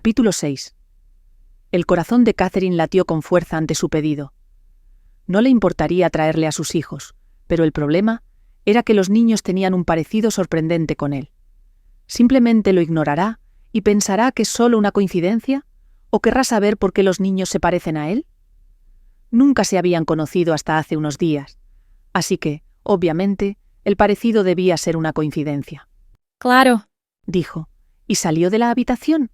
Capítulo 6. El corazón de Catherine latió con fuerza ante su pedido. No le importaría traerle a sus hijos, pero el problema era que los niños tenían un parecido sorprendente con él. ¿Simplemente lo ignorará y pensará que es solo una coincidencia? ¿O querrá saber por qué los niños se parecen a él? Nunca se habían conocido hasta hace unos días, así que, obviamente, el parecido debía ser una coincidencia. Claro, Dijo, y salió de la habitación.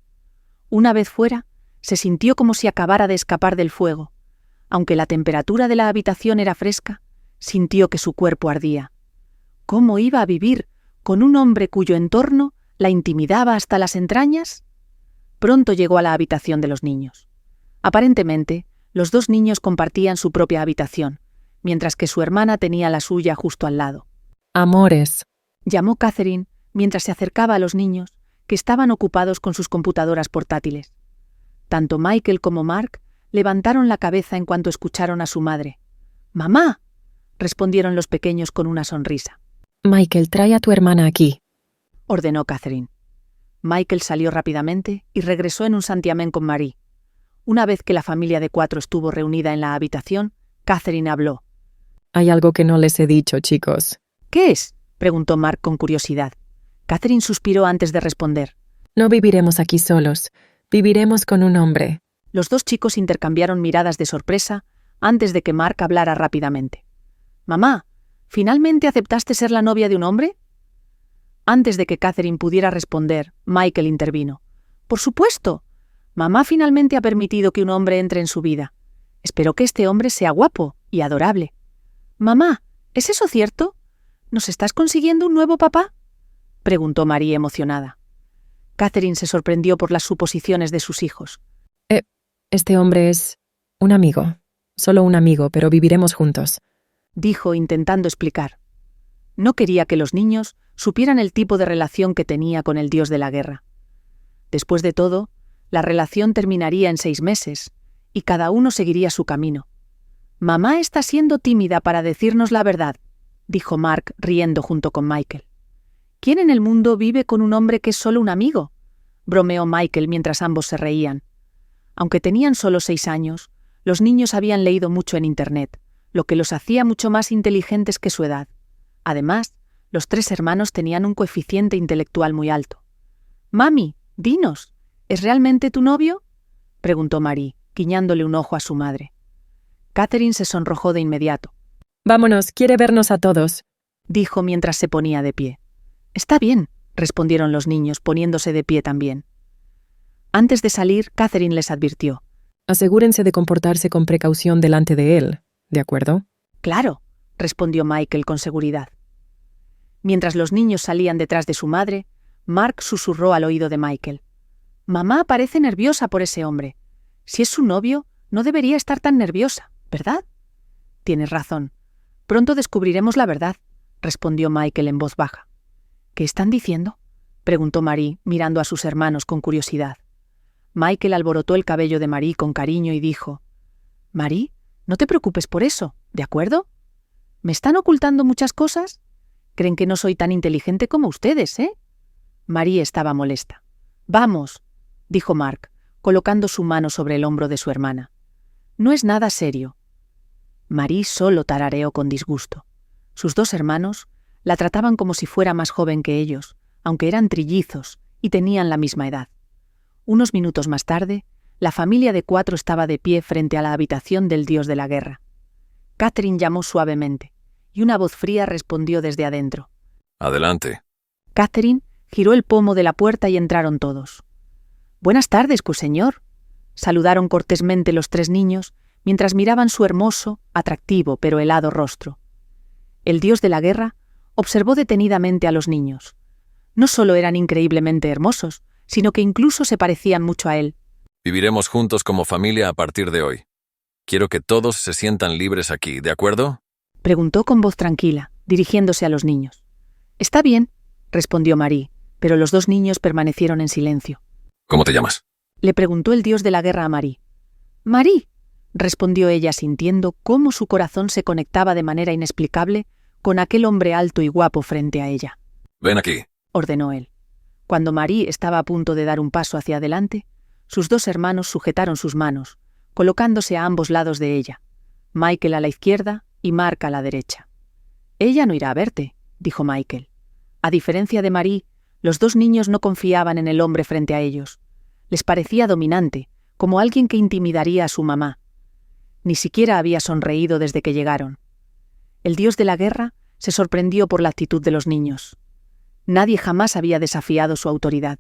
Una vez fuera, se sintió como si acabara de escapar del fuego. Aunque la temperatura de la habitación era fresca, sintió que su cuerpo ardía. ¿Cómo iba a vivir con un hombre cuyo entorno la intimidaba hasta las entrañas? Pronto llegó a la habitación de los niños. Aparentemente, los dos niños compartían su propia habitación, mientras que su hermana tenía la suya justo al lado. amores. Llamó Catherine mientras se acercaba a los niños, que estaban ocupados con sus computadoras portátiles. Tanto Michael como Mark levantaron la cabeza en cuanto escucharon a su madre. «¡Mamá!», respondieron los pequeños con una sonrisa. Michael, trae a tu hermana aquí. Ordenó Catherine. Michael salió rápidamente y regresó en un santiamén con Marie. Una vez que la familia de 4 estuvo reunida en la habitación, Catherine habló. Hay algo que no les he dicho, chicos. «¿Qué es?», preguntó Mark con curiosidad. Catherine suspiró antes de responder. No viviremos aquí solos. Viviremos con un hombre. Los dos chicos intercambiaron miradas de sorpresa antes de que Mark hablara rápidamente. «Mamá, ¿finalmente aceptaste ser la novia de un hombre?». Antes de que Catherine pudiera responder, Michael intervino. «Por supuesto. Mamá finalmente ha permitido que un hombre entre en su vida. Espero que este hombre sea guapo y adorable». «Mamá, ¿es eso cierto? ¿Nos estás consiguiendo un nuevo papá?», preguntó Marie emocionada. Catherine se sorprendió por las suposiciones de sus hijos. Este hombre es un amigo. Solo un amigo, pero viviremos juntos. Dijo intentando explicar. No quería que los niños supieran el tipo de relación que tenía con el dios de la guerra. Después de todo, la relación terminaría en 6 meses, y cada uno seguiría su camino. «Mamá está siendo tímida para decirnos la verdad», dijo Mark riendo junto con Michael. «¿Quién en el mundo vive con un hombre que es solo un amigo?», bromeó Michael mientras ambos se reían. Aunque tenían solo 6 años, los niños habían leído mucho en Internet, lo que los hacía mucho más inteligentes que su edad. Además, los 3 hermanos tenían un coeficiente intelectual muy alto. «Mami, dinos, ¿es realmente tu novio?», preguntó Marie, guiñándole un ojo a su madre. Catherine se sonrojó de inmediato. Vámonos, quiere vernos a todos. Dijo mientras se ponía de pie. «Está bien», respondieron los niños, poniéndose de pie también. Antes de salir, Catherine les advirtió. Asegúrense de comportarse con precaución delante de él, ¿de acuerdo? «Claro», respondió Michael con seguridad. Mientras los niños salían detrás de su madre, Mark susurró al oído de Michael. «Mamá parece nerviosa por ese hombre. Si es su novio, no debería estar tan nerviosa, ¿verdad?». «Tienes razón. Pronto descubriremos la verdad», respondió Michael en voz baja. «¿Qué están diciendo?», preguntó Marie, mirando a sus hermanos con curiosidad. Michael alborotó el cabello de Marie con cariño y dijo. «Marie, no te preocupes por eso, ¿de acuerdo? ¿Me están ocultando muchas cosas? Creen que no soy tan inteligente como ustedes, ¿eh?». Marie estaba molesta. «Vamos», dijo Mark, colocando su mano sobre el hombro de su hermana. «No es nada serio». Marie solo tarareó con disgusto. Sus 2 hermanos la trataban como si fuera más joven que ellos, aunque eran trillizos y tenían la misma edad. Unos minutos más tarde, la familia de 4 estaba de pie frente a la habitación del dios de la guerra. Catherine llamó suavemente, y una voz fría respondió desde adentro. «Adelante». Catherine giró el pomo de la puerta y entraron todos. «Buenas tardes, cuseñor», saludaron cortésmente los 3 niños, mientras miraban su hermoso, atractivo pero helado rostro. El dios de la guerra observó detenidamente a los niños. No solo eran increíblemente hermosos, sino que incluso se parecían mucho a él. «Viviremos juntos como familia a partir de hoy. Quiero que todos se sientan libres aquí, ¿de acuerdo?», preguntó con voz tranquila, dirigiéndose a los niños. «Está bien», respondió Marie, pero los 2 niños permanecieron en silencio. «¿Cómo te llamas?», le preguntó el dios de la guerra a Marie. «Marie», respondió ella sintiendo cómo su corazón se conectaba de manera inexplicable con aquel hombre alto y guapo frente a ella. «Ven aquí», ordenó él. Cuando Marie estaba a punto de dar un paso hacia adelante, Sus dos hermanos sujetaron sus manos, colocándose a ambos lados de ella, Michael a la izquierda y Mark a la derecha. «Ella no irá a verte», dijo Michael. A diferencia de Marie, los dos niños no confiaban en el hombre frente a ellos. Les parecía dominante, como alguien que intimidaría a su mamá. Ni siquiera había sonreído desde que llegaron. El dios de la guerra se sorprendió por la actitud de los niños. Nadie jamás había desafiado su autoridad.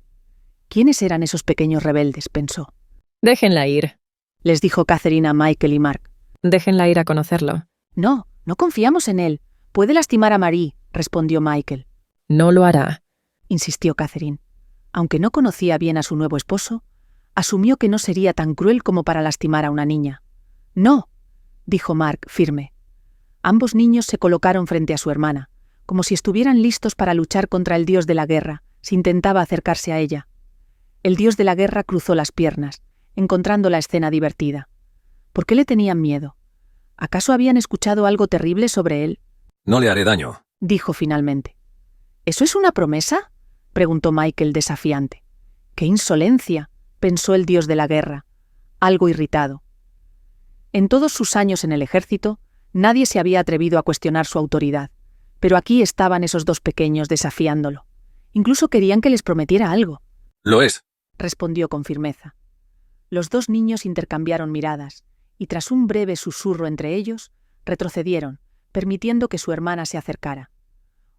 ¿Quiénes eran esos pequeños rebeldes?, pensó. Déjenla ir. Les dijo Catherine a Michael y Mark. Déjenla ir a conocerlo. No confiamos en él. Puede lastimar a Marie, respondió Michael. No lo hará, insistió Catherine. Aunque no conocía bien a su nuevo esposo, asumió que no sería tan cruel como para lastimar a una niña. No, dijo Mark, firme. Ambos niños se colocaron frente a su hermana, como si estuvieran listos para luchar contra el dios de la guerra, si intentaba acercarse a ella. El dios de la guerra cruzó las piernas, encontrando la escena divertida. ¿Por qué le tenían miedo? ¿Acaso habían escuchado algo terrible sobre él? No le haré daño, dijo finalmente. ¿Eso es una promesa?, preguntó Michael desafiante. ¡Qué insolencia!, pensó el dios de la guerra, algo irritado. En todos sus años en el ejército, nadie se había atrevido a cuestionar su autoridad, pero aquí estaban esos dos pequeños desafiándolo. Incluso querían que les prometiera algo. Lo es, respondió con firmeza. Los dos niños intercambiaron miradas, y tras un breve susurro entre ellos, retrocedieron, permitiendo que su hermana se acercara.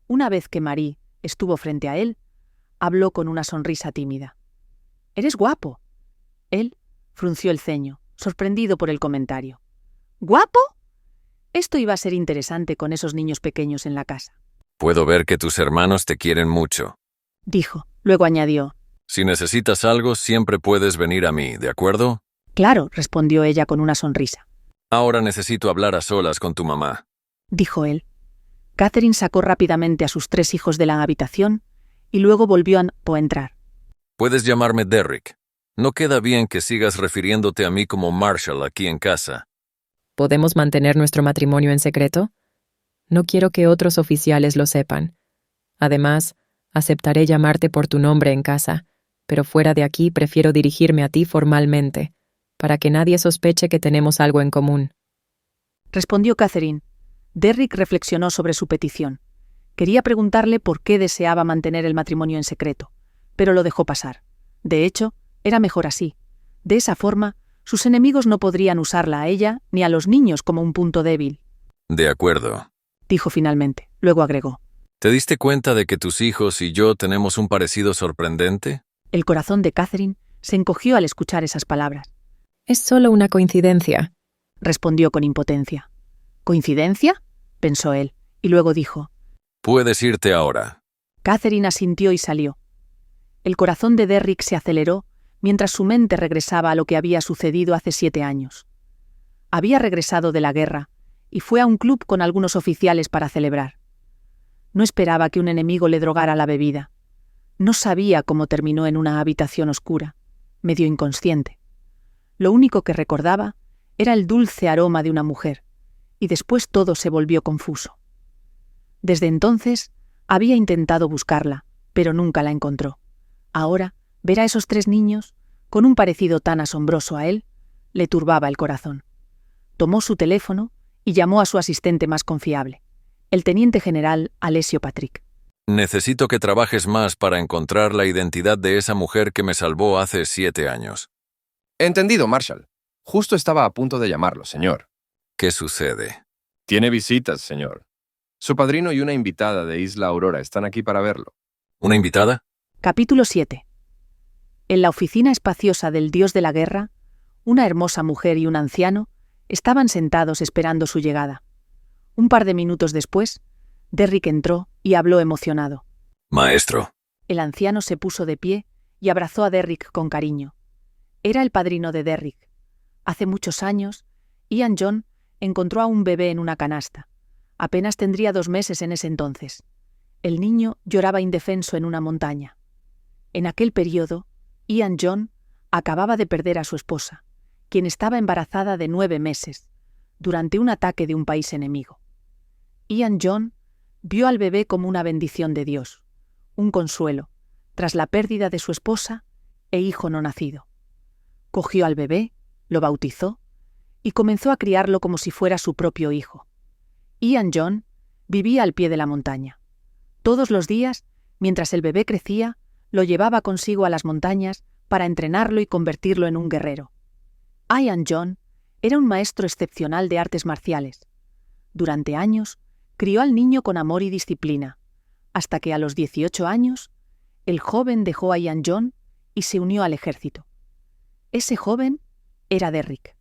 Una vez que Marie estuvo frente a él, habló con una sonrisa tímida. «Eres guapo». Él frunció el ceño, sorprendido por el comentario. «¿Guapo?» Esto iba a ser interesante con esos niños pequeños en la casa. Puedo ver que tus hermanos te quieren mucho, dijo. Luego añadió. Si necesitas algo, siempre puedes venir a mí, ¿de acuerdo? Claro, respondió ella con una sonrisa. Ahora necesito hablar a solas con tu mamá, dijo él. Catherine sacó rápidamente a sus 3 hijos de la habitación y luego volvió a entrar. Puedes llamarme Derrick. No queda bien que sigas refiriéndote a mí como Marshall aquí en casa. ¿Podemos mantener nuestro matrimonio en secreto? No quiero que otros oficiales lo sepan. Además, aceptaré llamarte por tu nombre en casa, pero fuera de aquí prefiero dirigirme a ti formalmente, para que nadie sospeche que tenemos algo en común. Respondió Catherine. Derrick reflexionó sobre su petición. Quería preguntarle por qué deseaba mantener el matrimonio en secreto, pero lo dejó pasar. De hecho, era mejor así. De esa forma, sus enemigos no podrían usarla a ella ni a los niños como un punto débil. De acuerdo, dijo finalmente. Luego agregó. ¿Te diste cuenta de que tus hijos y yo tenemos un parecido sorprendente? El corazón de Catherine se encogió al escuchar esas palabras. Es solo una coincidencia, respondió con impotencia. ¿Coincidencia?, pensó él, y luego dijo. Puedes irte ahora. Catherine asintió y salió. El corazón de Derrick se aceleró mientras su mente regresaba a lo que había sucedido hace 7 años. Había regresado de la guerra y fue a un club con algunos oficiales para celebrar. No esperaba que un enemigo le drogara la bebida. No sabía cómo terminó en una habitación oscura, medio inconsciente. Lo único que recordaba era el dulce aroma de una mujer, y después todo se volvió confuso. Desde entonces había intentado buscarla, pero nunca la encontró. Ahora, ver a esos 3 niños, con un parecido tan asombroso a él, le turbaba el corazón. Tomó su teléfono y llamó a su asistente más confiable, el teniente general Alessio Patrick. Necesito que trabajes más para encontrar la identidad de esa mujer que me salvó hace 7 años. Entendido, Marshall. Justo estaba a punto de llamarlo, señor. ¿Qué sucede? Tiene visitas, señor. Su padrino y una invitada de Isla Aurora están aquí para verlo. ¿Una invitada? Capítulo 7. En la oficina espaciosa del dios de la guerra, una hermosa mujer y un anciano estaban sentados esperando su llegada. Un par de minutos después, Derrick entró y habló emocionado. Maestro. El anciano se puso de pie y abrazó a Derrick con cariño. Era el padrino de Derrick. Hace muchos años, Ian John encontró a un bebé en una canasta. Apenas tendría 2 meses en ese entonces. El niño lloraba indefenso en una montaña. En aquel periodo, Ian John acababa de perder a su esposa, quien estaba embarazada de 9 meses, durante un ataque de un país enemigo. Ian John vio al bebé como una bendición de Dios, un consuelo, tras la pérdida de su esposa e hijo no nacido. Cogió al bebé, lo bautizó y comenzó a criarlo como si fuera su propio hijo. Ian John vivía al pie de la montaña. Todos los días, mientras el bebé crecía, lo llevaba consigo a las montañas para entrenarlo y convertirlo en un guerrero. Ian John era un maestro excepcional de artes marciales. Durante años, crió al niño con amor y disciplina, hasta que a los 18 años, el joven dejó a Ian John y se unió al ejército. Ese joven era Derrick.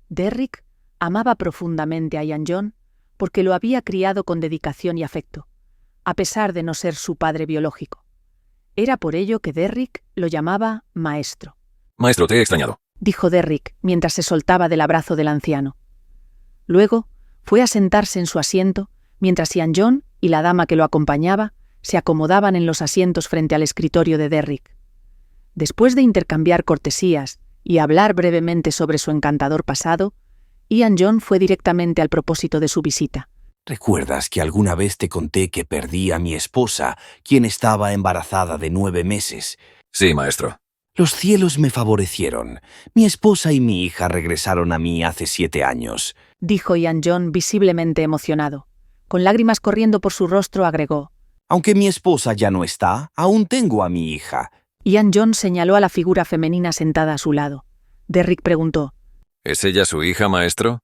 Derrick amaba profundamente a Ian John porque lo había criado con dedicación y afecto, a pesar de no ser su padre biológico. Era por ello que Derrick lo llamaba maestro. Maestro, te he extrañado. Dijo Derrick mientras se soltaba del abrazo del anciano. Luego fue a sentarse en su asiento mientras Ian John y la dama que lo acompañaba se acomodaban en los asientos frente al escritorio de Derrick. Después de intercambiar cortesías y hablar brevemente sobre su encantador pasado, Ian John fue directamente al propósito de su visita. ¿Recuerdas que alguna vez te conté que perdí a mi esposa, quien estaba embarazada de 9 meses? Sí, maestro. Los cielos me favorecieron. Mi esposa y mi hija regresaron a mí hace 7 años. Dijo Ian John visiblemente emocionado. Con lágrimas corriendo por su rostro agregó: Aunque mi esposa ya no está, aún tengo a mi hija. Ian John señaló a la figura femenina sentada a su lado. Derrick preguntó: ¿Es ella su hija, maestro?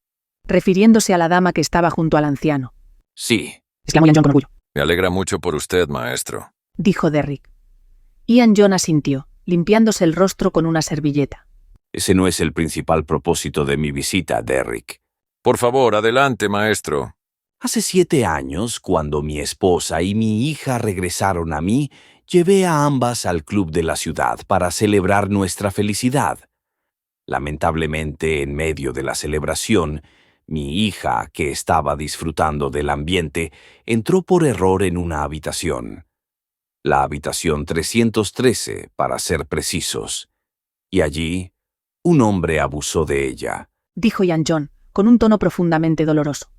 refiriéndose a la dama que estaba junto al anciano. Sí. Exclamó Ian John con orgullo. Me alegra mucho por usted, maestro. Dijo Derrick. Ian John asintió, limpiándose el rostro con una servilleta. Ese no es el principal propósito de mi visita, Derrick. Por favor, adelante, maestro. Hace 7 años, cuando mi esposa y mi hija regresaron a mí, llevé a ambas al club de la ciudad para celebrar nuestra felicidad. Lamentablemente, en medio de la celebración, mi hija, que estaba disfrutando del ambiente, entró por error en una habitación. La habitación 313, para ser precisos. Y allí, un hombre abusó de ella. Dijo Ian John, con un tono profundamente doloroso.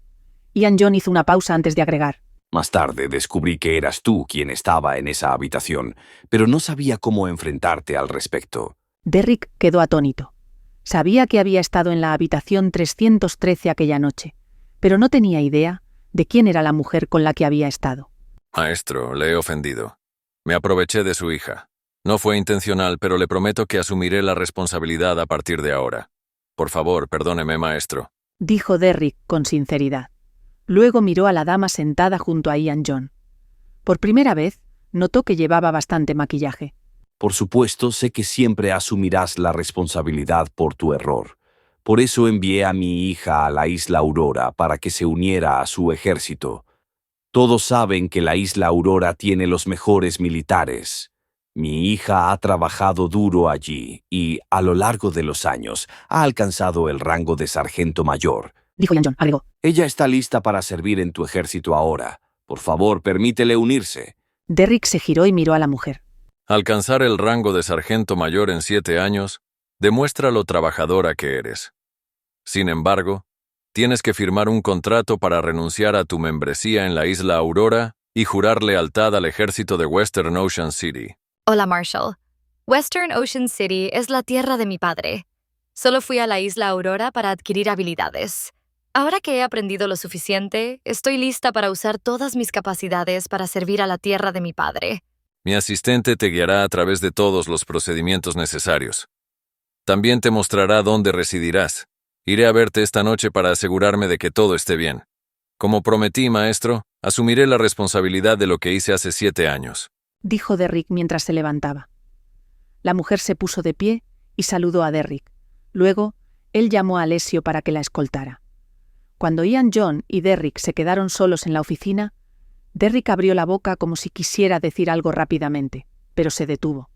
Ian John hizo una pausa antes de agregar: Más tarde descubrí que eras tú quien estaba en esa habitación, pero no sabía cómo enfrentarte al respecto. Derrick quedó atónito. Sabía que había estado en la habitación 313 aquella noche, pero no tenía idea de quién era la mujer con la que había estado. Maestro, le he ofendido. Me aproveché de su hija. No fue intencional, pero le prometo que asumiré la responsabilidad a partir de ahora. Por favor, perdóneme, maestro. Dijo Derrick con sinceridad. Luego miró a la dama sentada junto a Ian John. Por primera vez, notó que llevaba bastante maquillaje. Por supuesto, sé que siempre asumirás la responsabilidad por tu error. Por eso envié a mi hija a la isla Aurora para que se uniera a su ejército. Todos saben que la isla Aurora tiene los mejores militares. Mi hija ha trabajado duro allí y, a lo largo de los años, ha alcanzado el rango de sargento mayor. Dijo Ian John, agregó. Ella está lista para servir en tu ejército ahora. Por favor, permítele unirse. Derrick se giró y miró a la mujer. Alcanzar el rango de sargento mayor en 7 años demuestra lo trabajadora que eres. Sin embargo, tienes que firmar un contrato para renunciar a tu membresía en la isla Aurora y jurar lealtad al ejército de Western Ocean City. Hola, Marshall. Western Ocean City es la tierra de mi padre. Solo fui a la isla Aurora para adquirir habilidades. Ahora que he aprendido lo suficiente, estoy lista para usar todas mis capacidades para servir a la tierra de mi padre. Mi asistente te guiará a través de todos los procedimientos necesarios. También te mostrará dónde residirás. Iré a verte esta noche para asegurarme de que todo esté bien. Como prometí, maestro, asumiré la responsabilidad de lo que hice hace 7 años. Dijo Derrick mientras se levantaba. La mujer se puso de pie y saludó a Derrick. Luego, él llamó a Alessio para que la escoltara. Cuando Ian John y Derrick se quedaron solos en la oficina, Derrick abrió la boca como si quisiera decir algo rápidamente, pero se detuvo.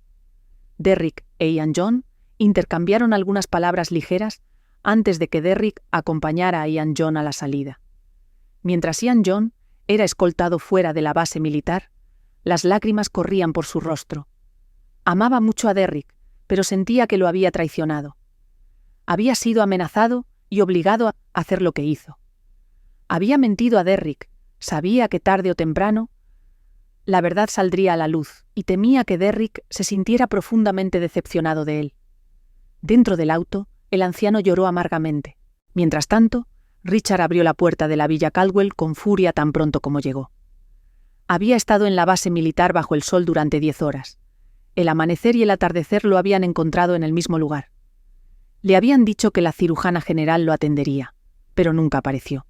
Derrick e Ian John intercambiaron algunas palabras ligeras antes de que Derrick acompañara a Ian John a la salida. Mientras Ian John era escoltado fuera de la base militar, las lágrimas corrían por su rostro. Amaba mucho a Derrick, pero sentía que lo había traicionado. Había sido amenazado y obligado a hacer lo que hizo. Había mentido a Derrick, sabía que tarde o temprano la verdad saldría a la luz y temía que Derrick se sintiera profundamente decepcionado de él. Dentro del auto, el anciano lloró amargamente. Mientras tanto, Richard abrió la puerta de la Villa Caldwell con furia tan pronto como llegó. Había estado en la base militar bajo el sol durante 10 horas. El amanecer y el atardecer lo habían encontrado en el mismo lugar. Le habían dicho que la cirujana general lo atendería, pero nunca apareció.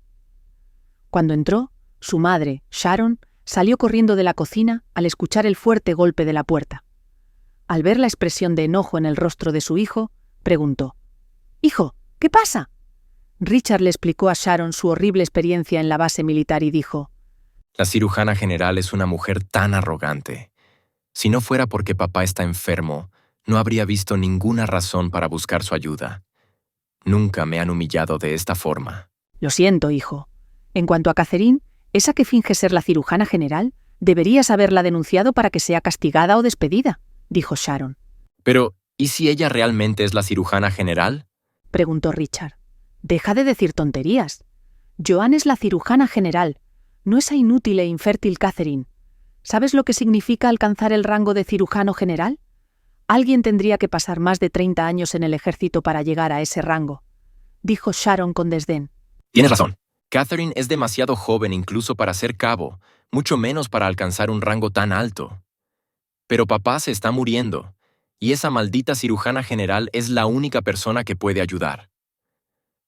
Cuando entró, su madre, Sharon, salió corriendo de la cocina al escuchar el fuerte golpe de la puerta. Al ver la expresión de enojo en el rostro de su hijo, preguntó: «Hijo, ¿qué pasa?». Richard le explicó a Sharon su horrible experiencia en la base militar y dijo: La cirujana general es una mujer tan arrogante. Si no fuera porque papá está enfermo, no habría visto ninguna razón para buscar su ayuda. Nunca me han humillado de esta forma. «Lo siento, hijo. En cuanto a Catherine, esa que finge ser la cirujana general, deberías haberla denunciado para que sea castigada o despedida», dijo Sharon. Pero, ¿y si ella realmente es la cirujana general? Preguntó Richard. «Deja de decir tonterías. Joanne es la cirujana general, no esa inútil e infértil Catherine. ¿Sabes lo que significa alcanzar el rango de cirujano general? Alguien tendría que pasar más de 30 años en el ejército para llegar a ese rango», dijo Sharon con desdén. Tienes razón. Catherine es demasiado joven incluso para ser cabo, mucho menos para alcanzar un rango tan alto. Pero papá se está muriendo, y esa maldita cirujana general es la única persona que puede ayudar.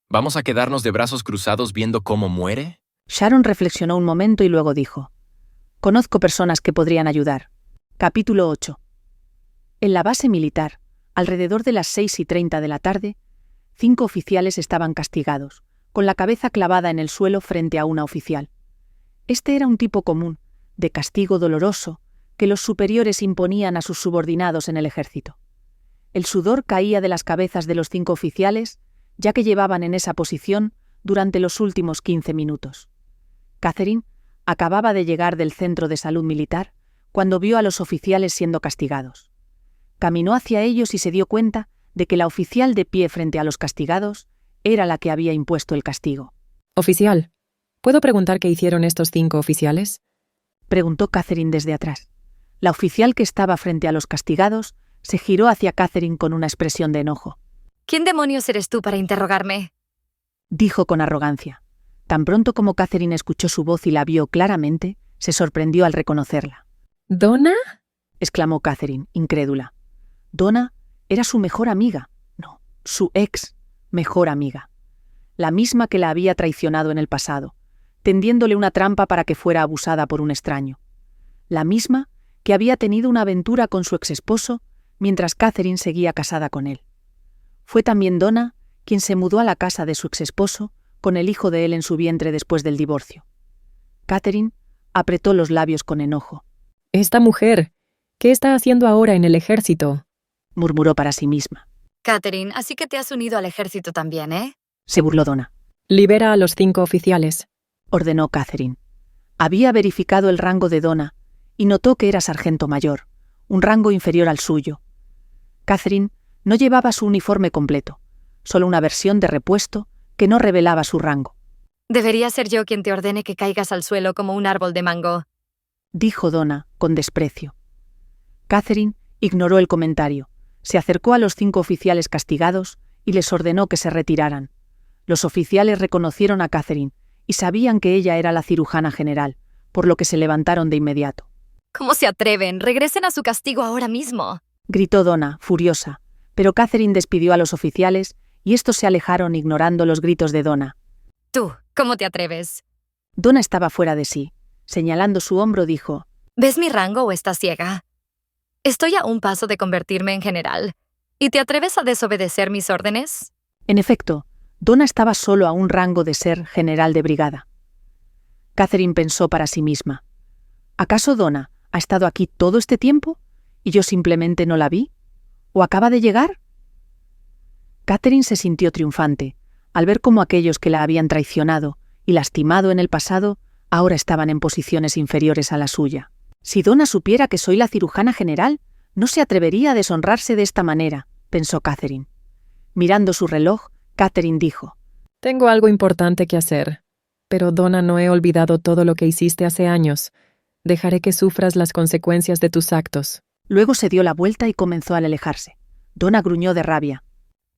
¿Vamos a quedarnos de brazos cruzados viendo cómo muere? Sharon reflexionó un momento y luego dijo: «Conozco personas que podrían ayudar». Capítulo 8. En la base militar, alrededor de las 6:30 de la tarde, 5 oficiales estaban castigados, con la cabeza clavada en el suelo frente a una oficial. Este era un tipo común, de castigo doloroso, que los superiores imponían a sus subordinados en el ejército. El sudor caía de las cabezas de los 5 oficiales, ya que llevaban en esa posición durante los últimos 15 minutos. Catherine acababa de llegar del centro de salud militar cuando vio a los oficiales siendo castigados. Caminó hacia ellos y se dio cuenta de que la oficial de pie frente a los castigados era la que había impuesto el castigo. Oficial, ¿puedo preguntar qué hicieron estos 5 oficiales? Preguntó Catherine desde atrás. La oficial que estaba frente a los castigados se giró hacia Catherine con una expresión de enojo. ¿Quién demonios eres tú para interrogarme?, dijo con arrogancia. Tan pronto como Catherine escuchó su voz y la vio claramente, se sorprendió al reconocerla. ¿Donna? Exclamó Catherine, incrédula. Donna era su mejor amiga, no, su mejor amiga. La misma que la había traicionado en el pasado, tendiéndole una trampa para que fuera abusada por un extraño. La misma que había tenido una aventura con su exesposo mientras Catherine seguía casada con él. Fue también Donna quien se mudó a la casa de su exesposo con el hijo de él en su vientre después del divorcio. Catherine apretó los labios con enojo. Esta mujer, ¿qué está haciendo ahora en el ejército?, murmuró para sí misma. Catherine, así que te has unido al ejército también, ¿eh? Se burló Donna. Libera a los 5 oficiales, ordenó Catherine. Había verificado el rango de Donna y notó que era sargento mayor, un rango inferior al suyo. Catherine no llevaba su uniforme completo, solo una versión de repuesto que no revelaba su rango. Debería ser yo quien te ordene que caigas al suelo como un árbol de mango, dijo Donna con desprecio. Catherine ignoró el comentario, se acercó a los 5 oficiales castigados y les ordenó que se retiraran. Los oficiales reconocieron a Catherine y sabían que ella era la cirujana general, por lo que se levantaron de inmediato. ¿Cómo se atreven? Regresen a su castigo ahora mismo, gritó Donna, furiosa, pero Catherine despidió a los oficiales y estos se alejaron ignorando los gritos de Donna. Tú, ¿cómo te atreves? Donna estaba fuera de sí. Señalando su hombro dijo: ¿Ves mi rango o estás ciega? Estoy a un paso de convertirme en general. ¿Y te atreves a desobedecer mis órdenes? En efecto, Donna estaba solo a un rango de ser general de brigada. Catherine pensó para sí misma: ¿acaso Donna ha estado aquí todo este tiempo y yo simplemente no la vi? ¿O acaba de llegar? Catherine se sintió triunfante al ver cómo aquellos que la habían traicionado y lastimado en el pasado ahora estaban en posiciones inferiores a la suya. Si Donna supiera que soy la cirujana general, no se atrevería a deshonrarse de esta manera, pensó Catherine. Mirando su reloj, Catherine dijo: tengo algo importante que hacer. Pero, Donna, no he olvidado todo lo que hiciste hace años. Dejaré que sufras las consecuencias de tus actos. Luego se dio la vuelta y comenzó a alejarse. Donna gruñó de rabia.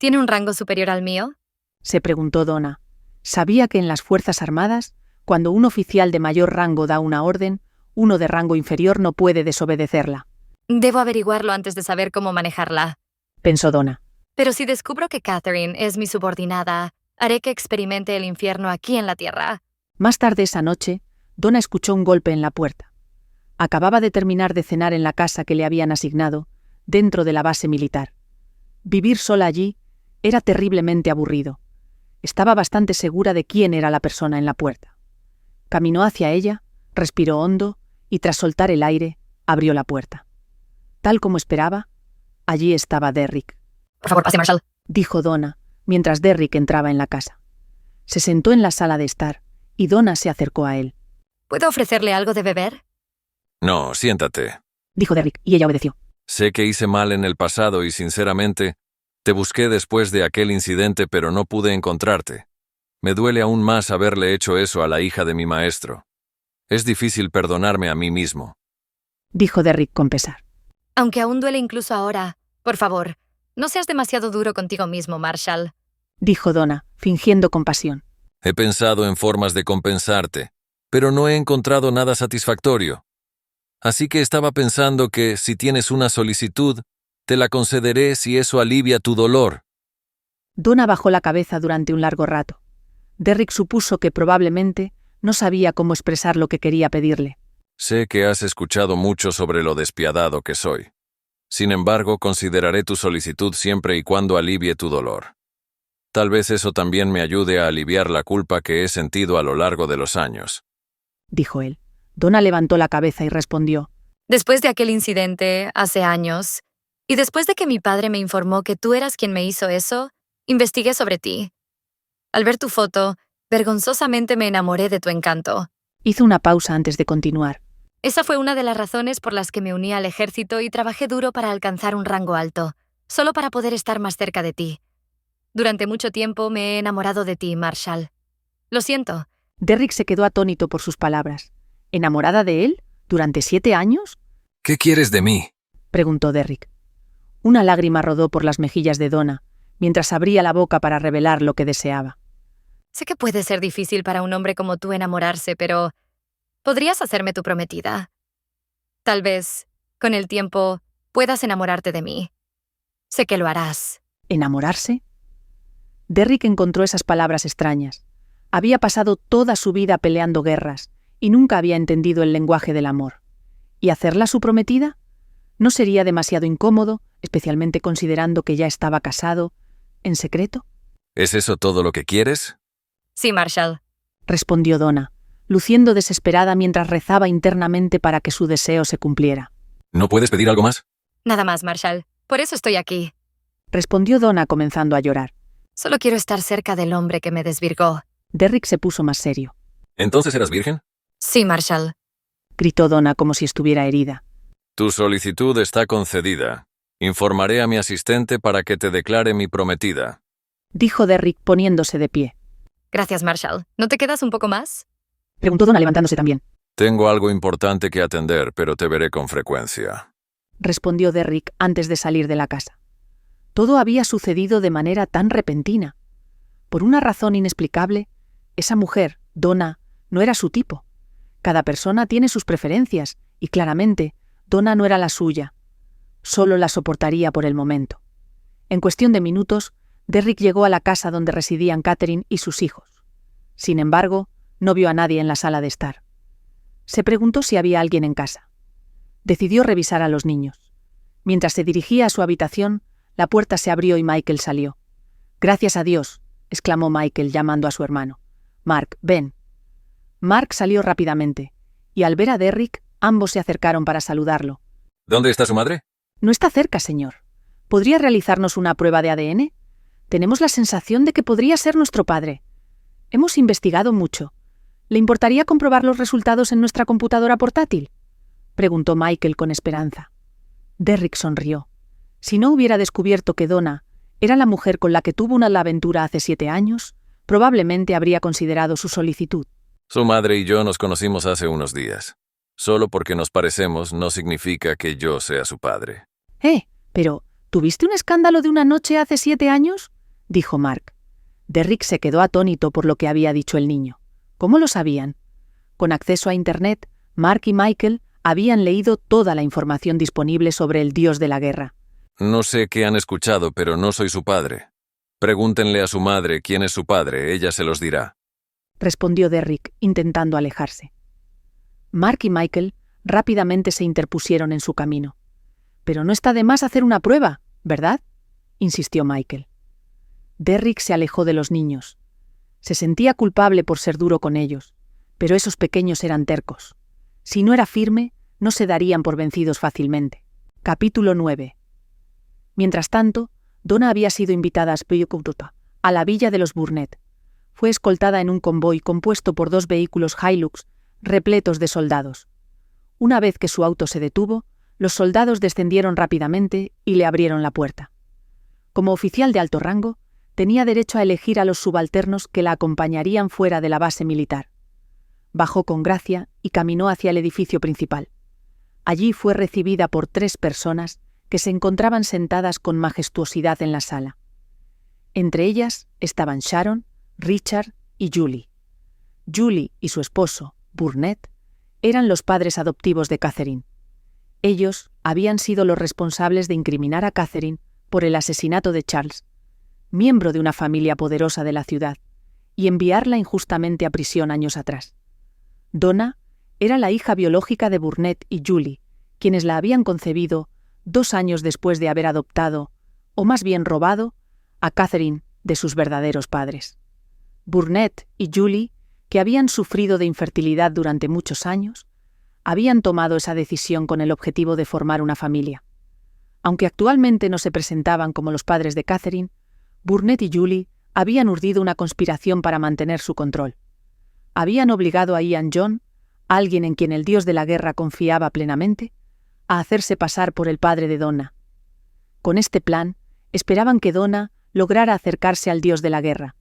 ¿Tiene un rango superior al mío? Se preguntó Donna. Sabía que en las Fuerzas Armadas, cuando un oficial de mayor rango da una orden, uno de rango inferior no puede desobedecerla. Debo averiguarlo antes de saber cómo manejarla. Pensó Donna. Pero si descubro que Catherine es mi subordinada, haré que experimente el infierno aquí en la tierra. Más tarde esa noche, Donna escuchó un golpe en la puerta. Acababa de terminar de cenar en la casa que le habían asignado, dentro de la base militar. Vivir sola allí era terriblemente aburrido. Estaba bastante segura de quién era la persona en la puerta. Caminó hacia ella, respiró hondo y tras soltar el aire, abrió la puerta. Tal como esperaba, allí estaba Derrick. Por favor, pase, Marshall. Dijo Donna, mientras Derrick entraba en la casa. Se sentó en la sala de estar y Donna se acercó a él. ¿Puedo ofrecerle algo de beber? No, siéntate. Dijo Derrick y ella obedeció. Sé que hice mal en el pasado y, sinceramente, te busqué después de aquel incidente, pero no pude encontrarte. Me duele aún más haberle hecho eso a la hija de mi maestro. Es difícil perdonarme a mí mismo. Dijo Derrick con pesar. Aunque aún duele incluso ahora, por favor, no seas demasiado duro contigo mismo, Marshall. Dijo Donna, fingiendo compasión. He pensado en formas de compensarte, pero no he encontrado nada satisfactorio. Así que estaba pensando que, si tienes una solicitud, te la concederé si eso alivia tu dolor. Donna bajó la cabeza durante un largo rato. Derrick supuso que probablemente no sabía cómo expresar lo que quería pedirle. Sé que has escuchado mucho sobre lo despiadado que soy. Sin embargo, consideraré tu solicitud siempre y cuando alivie tu dolor. Tal vez eso también me ayude a aliviar la culpa que he sentido a lo largo de los años. Dijo él. Donna levantó la cabeza y respondió. Después de aquel incidente, hace años, y después de que mi padre me informó que tú eras quien me hizo eso, investigué sobre ti. Al ver tu foto, vergonzosamente me enamoré de tu encanto. Hizo una pausa antes de continuar. Esa fue una de las razones por las que me uní al ejército y trabajé duro para alcanzar un rango alto, solo para poder estar más cerca de ti. Durante mucho tiempo me he enamorado de ti, Marshall. Lo siento. Derrick se quedó atónito por sus palabras. ¿Enamorada de él? ¿Durante 7 años? ¿Qué quieres de mí? Preguntó Derrick. Una lágrima rodó por las mejillas de Donna, mientras abría la boca para revelar lo que deseaba. Sé que puede ser difícil para un hombre como tú enamorarse, pero ¿podrías hacerme tu prometida? Tal vez, con el tiempo, puedas enamorarte de mí. Sé que lo harás. ¿Enamorarse? Derrick encontró esas palabras extrañas. Había pasado toda su vida peleando guerras y nunca había entendido el lenguaje del amor. ¿Y hacerla su prometida? ¿No sería demasiado incómodo, especialmente considerando que ya estaba casado, en secreto? ¿Es eso todo lo que quieres? Sí, Marshall. Respondió Donna, luciendo desesperada mientras rezaba internamente para que su deseo se cumpliera. ¿No puedes pedir algo más? Nada más, Marshall. Por eso estoy aquí. Respondió Donna comenzando a llorar. Solo quiero estar cerca del hombre que me desvirgó. Derrick se puso más serio. ¿Entonces eras virgen? Sí, Marshall. Gritó Donna como si estuviera herida. Tu solicitud está concedida. Informaré a mi asistente para que te declare mi prometida. Dijo Derrick poniéndose de pie. Gracias, Marshall. ¿No te quedas un poco más? Preguntó Donna levantándose también. Tengo algo importante que atender, pero te veré con frecuencia. Respondió Derrick antes de salir de la casa. Todo había sucedido de manera tan repentina. Por una razón inexplicable, esa mujer, Donna, no era su tipo. Cada persona tiene sus preferencias, y claramente, Donna no era la suya. Solo la soportaría por el momento. En cuestión de minutos, Derrick llegó a la casa donde residían Catherine y sus hijos. Sin embargo, no vio a nadie en la sala de estar. Se preguntó si había alguien en casa. Decidió revisar a los niños. Mientras se dirigía a su habitación, la puerta se abrió y Michael salió. «Gracias a Dios», exclamó Michael llamando a su hermano. «Mark, ven». Mark salió rápidamente, y al ver a Derrick, ambos se acercaron para saludarlo. ¿Dónde está su madre? «No está cerca, señor. ¿Podría realizarnos una prueba de ADN? Tenemos la sensación de que podría ser nuestro padre. Hemos investigado mucho. ¿Le importaría comprobar los resultados en nuestra computadora portátil?», preguntó Michael con esperanza. Derrick sonrió. Si no hubiera descubierto que Donna era la mujer con la que tuvo una aventura hace 7 años, probablemente habría considerado su solicitud. Su madre y yo nos conocimos hace unos días. Solo porque nos parecemos no significa que yo sea su padre. Pero ¿Tuviste un escándalo de una noche hace 7 años? Dijo Mark. Derrick se quedó atónito por lo que había dicho el niño. ¿Cómo lo sabían? Con acceso a Internet, Mark y Michael habían leído toda la información disponible sobre el dios de la guerra. No sé qué han escuchado, pero no soy su padre. Pregúntenle a su madre quién es su padre, ella se los dirá. Respondió Derrick, intentando alejarse. Mark y Michael rápidamente se interpusieron en su camino. «Pero no está de más hacer una prueba, ¿verdad?», insistió Michael. Derrick se alejó de los niños. Se sentía culpable por ser duro con ellos, pero esos pequeños eran tercos. Si no era firme, no se darían por vencidos fácilmente. Capítulo 9. Mientras tanto, Donna había sido invitada a la villa de los Burnett. Fue escoltada en un convoy compuesto por 2 vehículos Hilux repletos de soldados. Una vez que su auto se detuvo, los soldados descendieron rápidamente y le abrieron la puerta. Como oficial de alto rango, tenía derecho a elegir a los subalternos que la acompañarían fuera de la base militar. Bajó con gracia y caminó hacia el edificio principal. Allí fue recibida por 3 personas que se encontraban sentadas con majestuosidad en la sala. Entre ellas estaban Sharon, Richard y Julie. Julie y su esposo, Burnett, eran los padres adoptivos de Catherine. Ellos habían sido los responsables de incriminar a Catherine por el asesinato de Charles, miembro de una familia poderosa de la ciudad, y enviarla injustamente a prisión años atrás. Donna era la hija biológica de Burnett y Julie, quienes la habían concebido 2 años después de haber adoptado, o más bien robado, a Catherine de sus verdaderos padres. Burnett y Julie, que habían sufrido de infertilidad durante muchos años, habían tomado esa decisión con el objetivo de formar una familia. Aunque actualmente no se presentaban como los padres de Catherine, Burnett y Julie habían urdido una conspiración para mantener su control. Habían obligado a Ian John, alguien en quien el dios de la guerra confiaba plenamente, a hacerse pasar por el padre de Donna. Con este plan, esperaban que Donna lograra acercarse al dios de la guerra,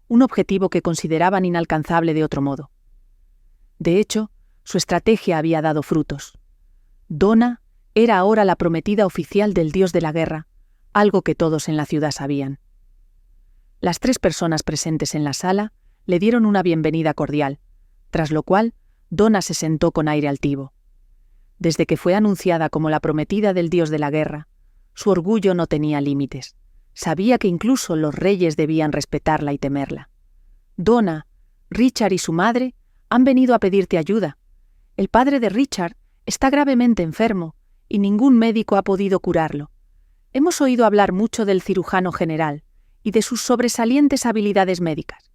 un objetivo que consideraban inalcanzable de otro modo. De hecho, su estrategia había dado frutos. Donna era ahora la prometida oficial del dios de la guerra, algo que todos en la ciudad sabían. Las 3 personas presentes en la sala le dieron una bienvenida cordial, tras lo cual Donna se sentó con aire altivo. Desde que fue anunciada como la prometida del dios de la guerra, su orgullo no tenía límites. Sabía que incluso los reyes debían respetarla y temerla. Donna, Richard y su madre han venido a pedirte ayuda. El padre de Richard está gravemente enfermo y ningún médico ha podido curarlo. Hemos oído hablar mucho del cirujano general y de sus sobresalientes habilidades médicas.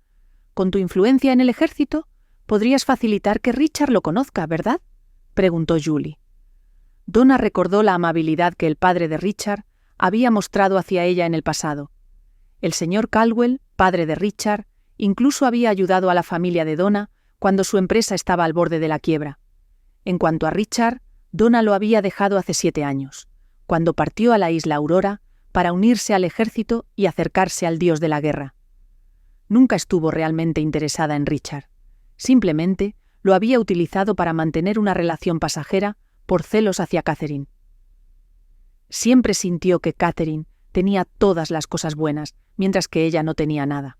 Con tu influencia en el ejército, podrías facilitar que Richard lo conozca, ¿verdad?, preguntó Julie. Donna recordó la amabilidad que el padre de Richard había mostrado hacia ella en el pasado. El señor Caldwell, padre de Richard, incluso había ayudado a la familia de Donna cuando su empresa estaba al borde de la quiebra. En cuanto a Richard, Donna lo había dejado hace 7 años, cuando partió a la isla Aurora para unirse al ejército y acercarse al dios de la guerra. Nunca estuvo realmente interesada en Richard. Simplemente lo había utilizado para mantener una relación pasajera por celos hacia Catherine. Siempre sintió que Catherine tenía todas las cosas buenas, mientras que ella no tenía nada.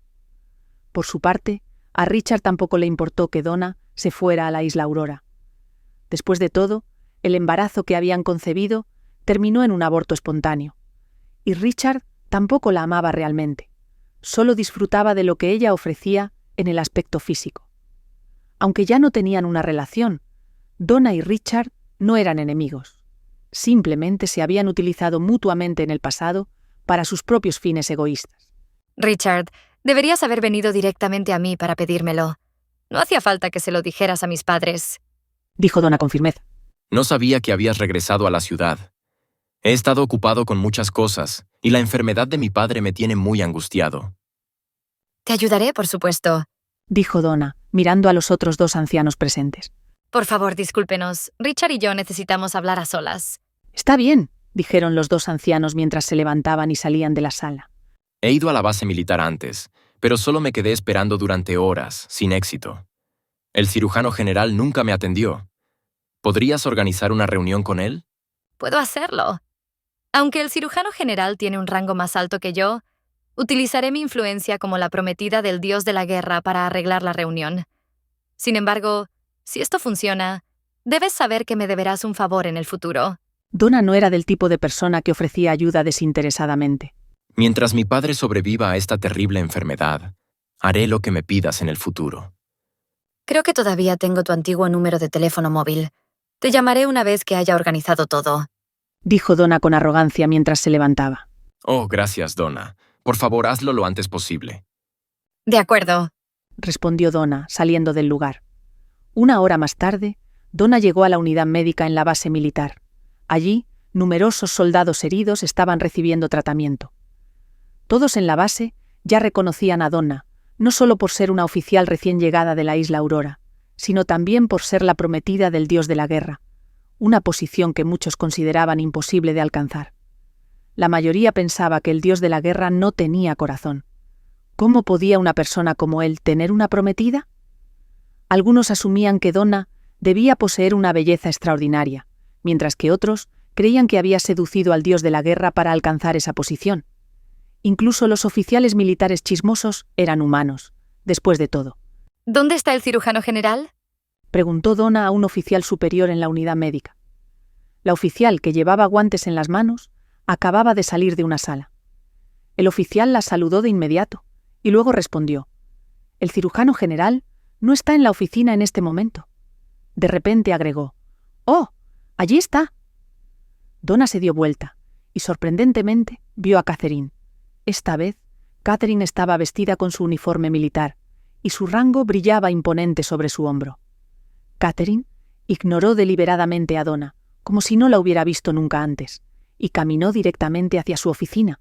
Por su parte, a Richard tampoco le importó que Donna se fuera a la isla Aurora. Después de todo, el embarazo que habían concebido terminó en un aborto espontáneo. Y Richard tampoco la amaba realmente. Solo disfrutaba de lo que ella ofrecía en el aspecto físico. Aunque ya no tenían una relación, Donna y Richard no eran enemigos. Simplemente se habían utilizado mutuamente en el pasado para sus propios fines egoístas. Richard, deberías haber venido directamente a mí para pedírmelo. No hacía falta que se lo dijeras a mis padres, dijo Donna con firmeza. No sabía que habías regresado a la ciudad. He estado ocupado con muchas cosas, y la enfermedad de mi padre me tiene muy angustiado. Te ayudaré, por supuesto, dijo Donna, mirando a los otros 2 ancianos presentes. Por favor, discúlpenos. Richard y yo necesitamos hablar a solas. Está bien, dijeron los 2 ancianos mientras se levantaban y salían de la sala. He ido a la base militar antes, pero solo me quedé esperando durante horas, sin éxito. El cirujano general nunca me atendió. ¿Podrías organizar una reunión con él? Puedo hacerlo. Aunque el cirujano general tiene un rango más alto que yo, utilizaré mi influencia como la prometida del dios de la guerra para arreglar la reunión. Sin embargo, si esto funciona, debes saber que me deberás un favor en el futuro. Donna no era del tipo de persona que ofrecía ayuda desinteresadamente. Mientras mi padre sobreviva a esta terrible enfermedad, haré lo que me pidas en el futuro. Creo que todavía tengo tu antiguo número de teléfono móvil. Te llamaré una vez que haya organizado todo, dijo Donna con arrogancia mientras se levantaba. Oh, gracias, Donna. Por favor, hazlo lo antes posible. De acuerdo, respondió Donna, saliendo del lugar. Una hora más tarde, Donna llegó a la unidad médica en la base militar. Allí, numerosos soldados heridos estaban recibiendo tratamiento. Todos en la base ya reconocían a Donna, no solo por ser una oficial recién llegada de la isla Aurora, sino también por ser la prometida del dios de la guerra, una posición que muchos consideraban imposible de alcanzar. La mayoría pensaba que el dios de la guerra no tenía corazón. ¿Cómo podía una persona como él tener una prometida? Algunos asumían que Donna debía poseer una belleza extraordinaria, mientras que otros creían que había seducido al dios de la guerra para alcanzar esa posición. Incluso los oficiales militares chismosos eran humanos, después de todo. ¿Dónde está el cirujano general? Preguntó Donna a un oficial superior en la unidad médica. La oficial, que llevaba guantes en las manos, acababa de salir de una sala. El oficial la saludó de inmediato y luego respondió: «El cirujano general no está en la oficina en este momento». De repente agregó: «¡Oh, allí está!». Donna se dio vuelta y, sorprendentemente, vio a Catherine. Esta vez, Catherine estaba vestida con su uniforme militar y su rango brillaba imponente sobre su hombro. Catherine ignoró deliberadamente a Donna, como si no la hubiera visto nunca antes, y caminó directamente hacia su oficina.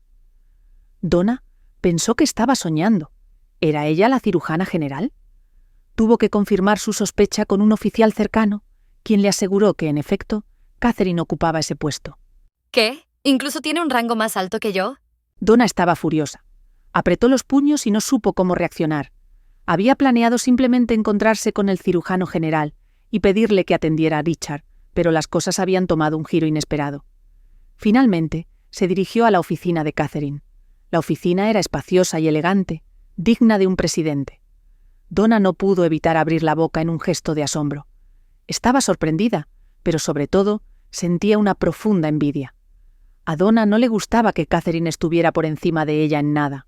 Donna pensó que estaba soñando. ¿Era ella la cirujana general? Tuvo que confirmar su sospecha con un oficial cercano, quien le aseguró que, en efecto, Catherine ocupaba ese puesto. ¿Qué? ¿Incluso tiene un rango más alto que yo? Donna estaba furiosa. Apretó los puños y no supo cómo reaccionar. Había planeado simplemente encontrarse con el cirujano general y pedirle que atendiera a Richard, pero las cosas habían tomado un giro inesperado. Finalmente, se dirigió a la oficina de Catherine. La oficina era espaciosa y elegante, digna de un presidente. Donna no pudo evitar abrir la boca en un gesto de asombro. Estaba sorprendida, pero sobre todo, sentía una profunda envidia. A Donna no le gustaba que Catherine estuviera por encima de ella en nada.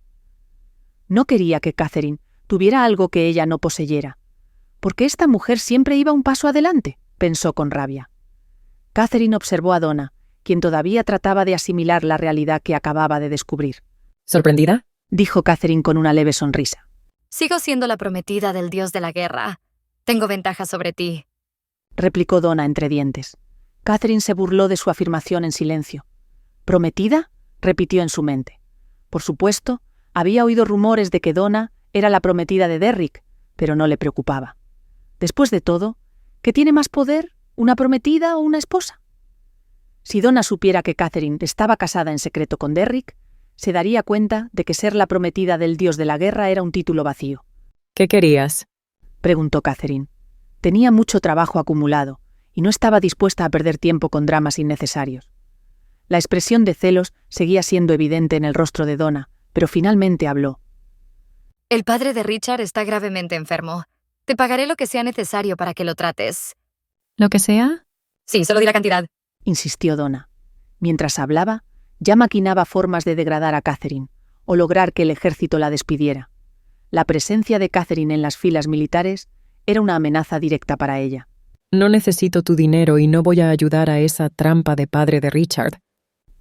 No quería que Catherine tuviera algo que ella no poseyera. ¿Por qué esta mujer siempre iba un paso adelante?, pensó con rabia. Catherine observó a Donna, quien todavía trataba de asimilar la realidad que acababa de descubrir. ¿Sorprendida? Dijo Catherine con una leve sonrisa. Sigo siendo la prometida del dios de la guerra. Tengo ventaja sobre ti, replicó Donna entre dientes. Catherine se burló de su afirmación en silencio. ¿Prometida?, repitió en su mente. Por supuesto, había oído rumores de que Donna era la prometida de Derrick, pero no le preocupaba. Después de todo, ¿qué tiene más poder, una prometida o una esposa? Si Donna supiera que Catherine estaba casada en secreto con Derrick, se daría cuenta de que ser la prometida del dios de la guerra era un título vacío. ¿Qué querías? Preguntó Catherine. Tenía mucho trabajo acumulado y no estaba dispuesta a perder tiempo con dramas innecesarios. La expresión de celos seguía siendo evidente en el rostro de Donna, pero finalmente habló. El padre de Richard está gravemente enfermo. Te pagaré lo que sea necesario para que lo trates. ¿Lo que sea? Sí, solo di la cantidad, insistió Donna. Mientras hablaba, ya maquinaba formas de degradar a Catherine o lograr que el ejército la despidiera. La presencia de Catherine en las filas militares era una amenaza directa para ella. No necesito tu dinero y no voy a ayudar a esa trampa de padre de Richard,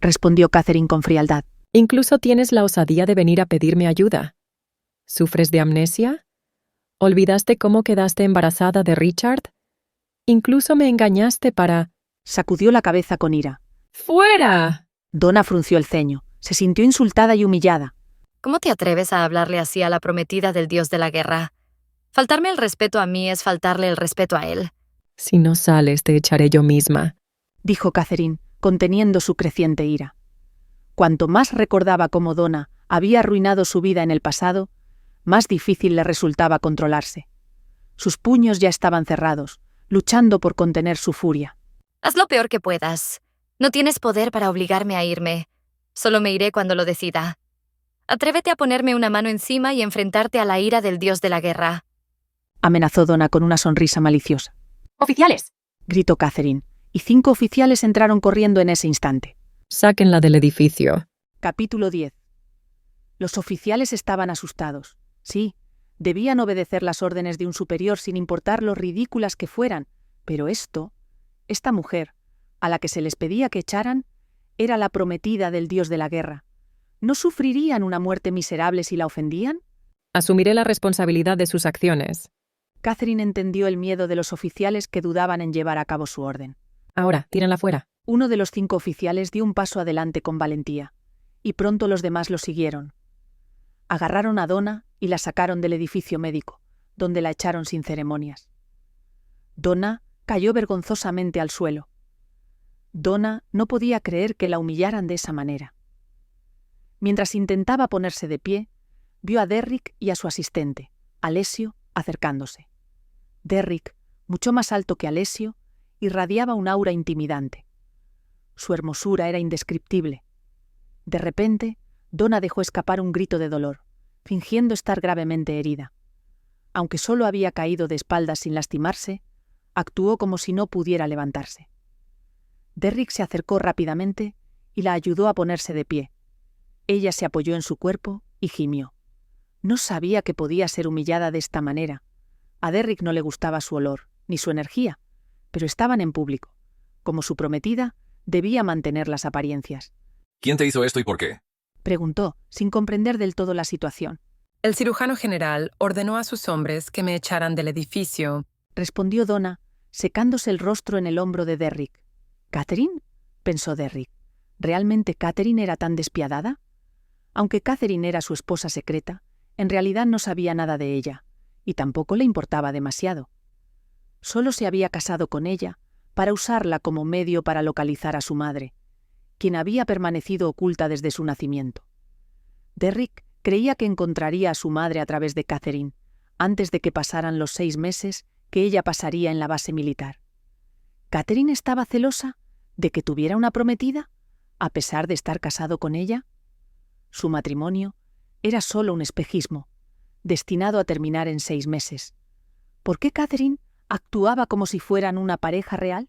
respondió Catherine con frialdad. Incluso tienes la osadía de venir a pedirme ayuda. ¿Sufres de amnesia? ¿Olvidaste cómo quedaste embarazada de Richard? Incluso me engañaste para... Sacudió la cabeza con ira. ¡Fuera! Donna frunció el ceño. Se sintió insultada y humillada. ¿Cómo te atreves a hablarle así a la prometida del dios de la guerra? Faltarme el respeto a mí es faltarle el respeto a él. Si no sales, te echaré yo misma, dijo Catherine, conteniendo su creciente ira. Cuanto más recordaba cómo Donna había arruinado su vida en el pasado, más difícil le resultaba controlarse. Sus puños ya estaban cerrados, luchando por contener su furia. Haz lo peor que puedas. No tienes poder para obligarme a irme. Solo me iré cuando lo decida. Atrévete a ponerme una mano encima y enfrentarte a la ira del dios de la guerra. Amenazó Donna con una sonrisa maliciosa. ¡Oficiales! Gritó Catherine, y 5 oficiales entraron corriendo en ese instante. Sáquenla del edificio. Capítulo 10. Los oficiales estaban asustados. Sí, debían obedecer las órdenes de un superior sin importar lo ridículas que fueran, pero esta mujer, a la que se les pedía que echaran, era la prometida del dios de la guerra. ¿No sufrirían una muerte miserable si la ofendían? Asumiré la responsabilidad de sus acciones. Catherine entendió el miedo de los oficiales que dudaban en llevar a cabo su orden. Ahora, tírenla fuera. Uno de los 5 oficiales dio un paso adelante con valentía, y pronto los demás lo siguieron. Agarraron a Donna y la sacaron del edificio médico, donde la echaron sin ceremonias. Donna cayó vergonzosamente al suelo. Donna no podía creer que la humillaran de esa manera. Mientras intentaba ponerse de pie, vio a Derrick y a su asistente, Alessio, acercándose. Derrick, mucho más alto que Alessio, irradiaba un aura intimidante. Su hermosura era indescriptible. De repente, Donna dejó escapar un grito de dolor, fingiendo estar gravemente herida. Aunque solo había caído de espaldas sin lastimarse, actuó como si no pudiera levantarse. Derrick se acercó rápidamente y la ayudó a ponerse de pie. Ella se apoyó en su cuerpo y gimió. No sabía que podía ser humillada de esta manera. A Derrick no le gustaba su olor, ni su energía, pero estaban en público. Como su prometida, debía mantener las apariencias. ¿Quién te hizo esto y por qué? Preguntó, sin comprender del todo la situación. El cirujano general ordenó a sus hombres que me echaran del edificio. Respondió Donna, secándose el rostro en el hombro de Derrick. ¿Catherine?, pensó Derrick. ¿Realmente Catherine era tan despiadada? Aunque Catherine era su esposa secreta, en realidad no sabía nada de ella, y tampoco le importaba demasiado. Solo se había casado con ella para usarla como medio para localizar a su madre, quien había permanecido oculta desde su nacimiento. Derrick creía que encontraría a su madre a través de Catherine, antes de que pasaran los 6 meses que ella pasaría en la base militar. ¿Catherine estaba celosa de que tuviera una prometida, a pesar de estar casado con ella? Su matrimonio era solo un espejismo, destinado a terminar en 6 meses. ¿Por qué Catherine actuaba como si fueran una pareja real?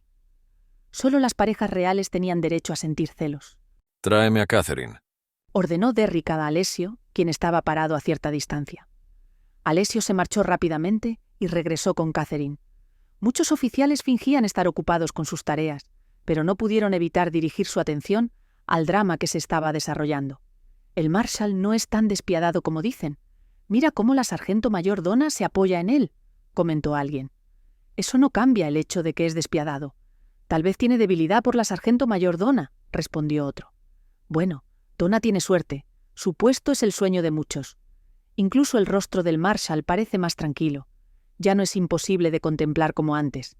Solo las parejas reales tenían derecho a sentir celos. Tráeme a Catherine. Ordenó Derrick a Alessio, quien estaba parado a cierta distancia. Alessio se marchó rápidamente y regresó con Catherine. Muchos oficiales fingían estar ocupados con sus tareas, pero no pudieron evitar dirigir su atención al drama que se estaba desarrollando. El Marshal no es tan despiadado como dicen. Mira cómo la sargento mayor Donna se apoya en él, comentó alguien. Eso no cambia el hecho de que es despiadado. Tal vez tiene debilidad por la sargento mayor Donna, respondió otro. Bueno, Donna tiene suerte. Su puesto es el sueño de muchos. Incluso el rostro del Marshal parece más tranquilo. Ya no es imposible de contemplar como antes.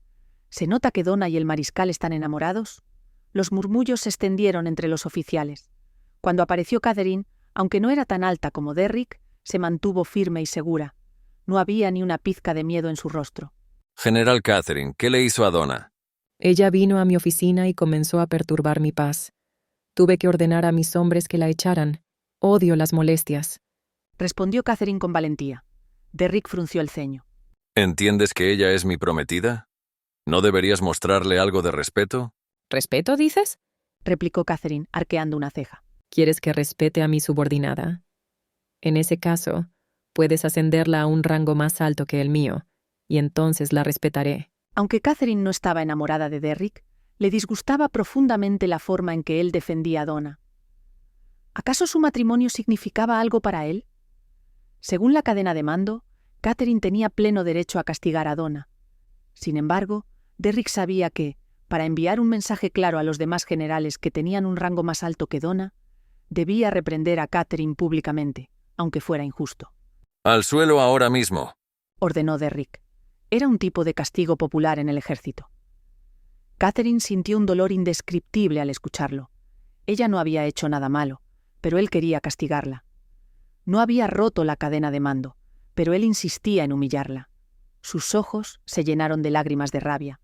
¿Se nota que Donna y el mariscal están enamorados? Los murmullos se extendieron entre los oficiales. Cuando apareció Catherine, aunque no era tan alta como Derrick, se mantuvo firme y segura. No había ni una pizca de miedo en su rostro. General Catherine, ¿qué le hizo a Donna? Ella vino a mi oficina y comenzó a perturbar mi paz. Tuve que ordenar a mis hombres que la echaran. Odio las molestias. Respondió Catherine con valentía. Derrick frunció el ceño. ¿Entiendes que ella es mi prometida? ¿No deberías mostrarle algo de respeto? ¿Respeto, dices? Replicó Catherine, arqueando una ceja. ¿Quieres que respete a mi subordinada? En ese caso, puedes ascenderla a un rango más alto que el mío, y entonces la respetaré. Aunque Catherine no estaba enamorada de Derrick, le disgustaba profundamente la forma en que él defendía a Donna. ¿Acaso su matrimonio significaba algo para él? Según la cadena de mando, Catherine tenía pleno derecho a castigar a Donna. Sin embargo, Derrick sabía que, para enviar un mensaje claro a los demás generales que tenían un rango más alto que Donna, debía reprender a Catherine públicamente, aunque fuera injusto. ¡Al suelo ahora mismo!, ordenó Derrick. Era un tipo de castigo popular en el ejército. Catherine sintió un dolor indescriptible al escucharlo. Ella no había hecho nada malo, pero él quería castigarla. No había roto la cadena de mando, pero él insistía en humillarla. Sus ojos se llenaron de lágrimas de rabia,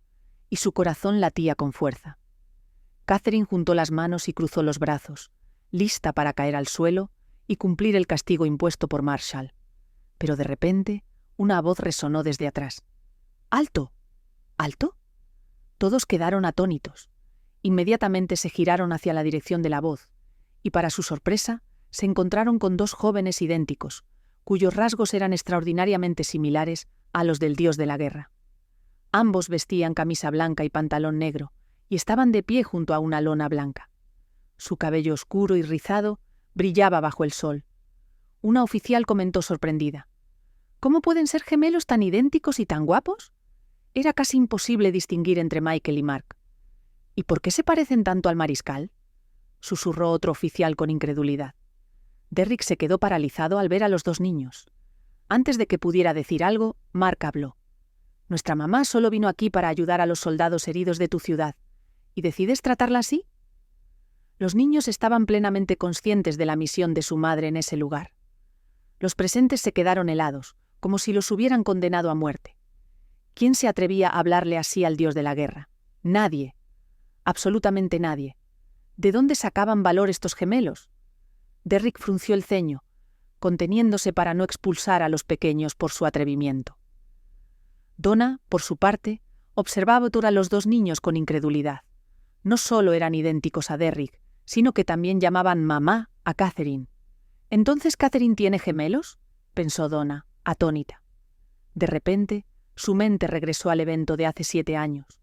y su corazón latía con fuerza. Catherine juntó las manos y cruzó los brazos, lista para caer al suelo y cumplir el castigo impuesto por Marshall. Pero de repente, una voz resonó desde atrás. ¡Alto! ¿Alto? Todos quedaron atónitos. Inmediatamente se giraron hacia la dirección de la voz, y para su sorpresa, se encontraron con dos jóvenes idénticos, cuyos rasgos eran extraordinariamente similares a los del dios de la guerra. Ambos vestían camisa blanca y pantalón negro, y estaban de pie junto a una lona blanca. Su cabello oscuro y rizado brillaba bajo el sol. Una oficial comentó sorprendida: ¿Cómo pueden ser gemelos tan idénticos y tan guapos? Era casi imposible distinguir entre Michael y Mark. ¿Y por qué se parecen tanto al mariscal?, susurró otro oficial con incredulidad. Derrick se quedó paralizado al ver a los dos niños. Antes de que pudiera decir algo, Mark habló. Nuestra mamá solo vino aquí para ayudar a los soldados heridos de tu ciudad. ¿Y decides tratarla así? Los niños estaban plenamente conscientes de la misión de su madre en ese lugar. Los presentes se quedaron helados, como si los hubieran condenado a muerte. ¿Quién se atrevía a hablarle así al dios de la guerra? Nadie. Absolutamente nadie. ¿De dónde sacaban valor estos gemelos? Derrick frunció el ceño, conteniéndose para no expulsar a los pequeños por su atrevimiento. Donna, por su parte, observaba a los dos niños con incredulidad. No solo eran idénticos a Derrick, sino que también llamaban mamá a Catherine. ¿Entonces Catherine tiene gemelos?, pensó Donna, atónita. De repente, su mente regresó al evento de hace 7 años.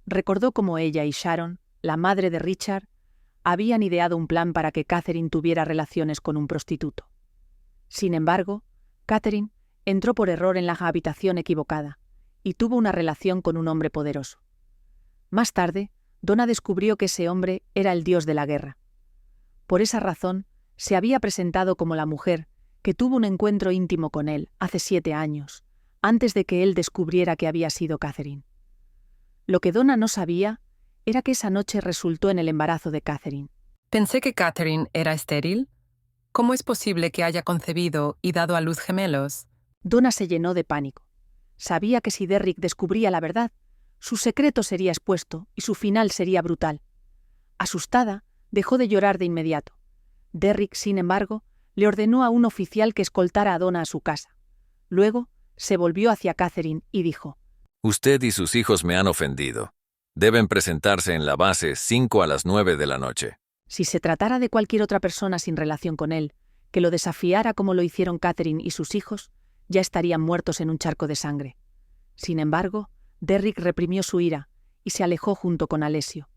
Recordó cómo ella y Sharon, la madre de Richard, habían ideado un plan para que Catherine tuviera relaciones con un prostituto. Sin embargo, Catherine entró por error en la habitación equivocada y tuvo una relación con un hombre poderoso. Más tarde, Donna descubrió que ese hombre era el dios de la guerra. Por esa razón, se había presentado como la mujer que tuvo un encuentro íntimo con él hace 7 años, antes de que él descubriera que había sido Catherine. Lo que Donna no sabía era que esa noche resultó en el embarazo de Catherine. Pensé que Catherine era estéril. ¿Cómo es posible que haya concebido y dado a luz gemelos? Donna se llenó de pánico. Sabía que si Derrick descubría la verdad, su secreto sería expuesto y su final sería brutal. Asustada, dejó de llorar de inmediato. Derrick, sin embargo, le ordenó a un oficial que escoltara a Donna a su casa. Luego, se volvió hacia Catherine y dijo: Usted y sus hijos me han ofendido. Deben presentarse en la base 5 a las 9 de la noche. Si se tratara de cualquier otra persona sin relación con él, que lo desafiara como lo hicieron Catherine y sus hijos, ya estarían muertos en un charco de sangre. Sin embargo, Derrick reprimió su ira y se alejó junto con Alessio.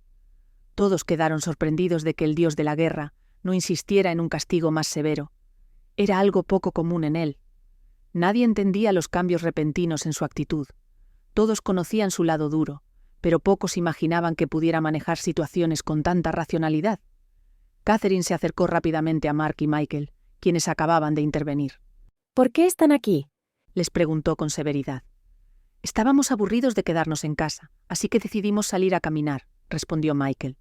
Todos quedaron sorprendidos de que el dios de la guerra no insistiera en un castigo más severo. Era algo poco común en él. Nadie entendía los cambios repentinos en su actitud. Todos conocían su lado duro, pero pocos imaginaban que pudiera manejar situaciones con tanta racionalidad. Catherine se acercó rápidamente a Mark y Michael, quienes acababan de intervenir. ¿Por qué están aquí? Les preguntó con severidad. Estábamos aburridos de quedarnos en casa, así que decidimos salir a caminar, respondió Michael.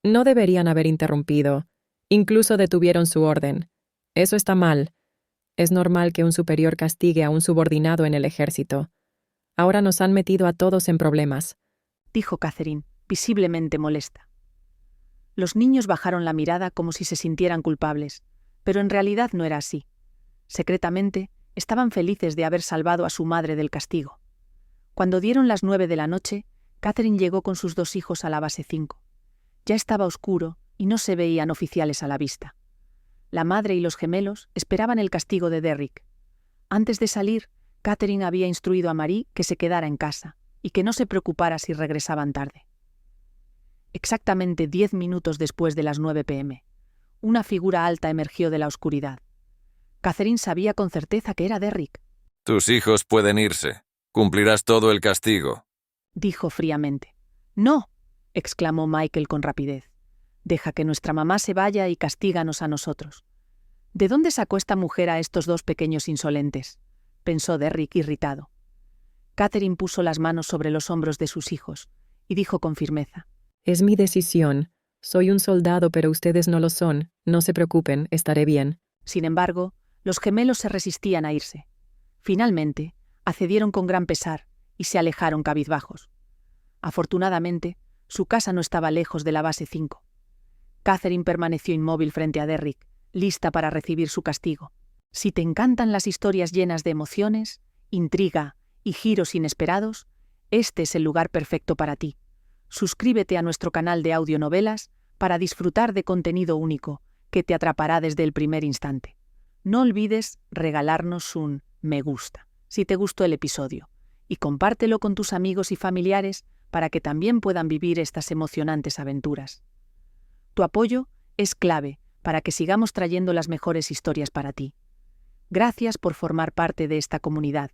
No deberían haber interrumpido. Incluso detuvieron su orden. Eso está mal. Es normal que un superior castigue a un subordinado en el ejército. Ahora nos han metido a todos en problemas, dijo Catherine, visiblemente molesta. Los niños bajaron la mirada como si se sintieran culpables, pero en realidad no era así. Secretamente, estaban felices de haber salvado a su madre del castigo. Cuando dieron las 9 de la noche, Catherine llegó con sus 2 hijos a la base 5. Ya estaba oscuro y no se veían oficiales a la vista. La madre y los gemelos esperaban el castigo de Derrick. Antes de salir, Catherine había instruido a Marie que se quedara en casa y que no se preocupara si regresaban tarde. Exactamente 10 minutos después de las 9 p.m., una figura alta emergió de la oscuridad. Catherine sabía con certeza que era Derrick. Tus hijos pueden irse. Cumplirás todo el castigo, dijo fríamente. No, exclamó Michael con rapidez. Deja que nuestra mamá se vaya y castíganos a nosotros. ¿De dónde sacó esta mujer a estos 2 pequeños insolentes?, pensó Derrick irritado. Catherine puso las manos sobre los hombros de sus hijos y dijo con firmeza: Es mi decisión. Soy un soldado, pero ustedes no lo son. No se preocupen, estaré bien. Sin embargo, los gemelos se resistían a irse. Finalmente, accedieron con gran pesar y se alejaron cabizbajos. Afortunadamente, Su casa no estaba lejos de la base 5. Catherine permaneció inmóvil frente a Derrick, lista para recibir su castigo. Si te encantan las historias llenas de emociones, intriga y giros inesperados, este es el lugar perfecto para ti. Suscríbete a nuestro canal de audionovelas para disfrutar de contenido único que te atrapará desde el primer instante. No olvides regalarnos un me gusta si te gustó el episodio y compártelo con tus amigos y familiares para que también puedan vivir estas emocionantes aventuras. Tu apoyo es clave para que sigamos trayendo las mejores historias para ti. Gracias por formar parte de esta comunidad.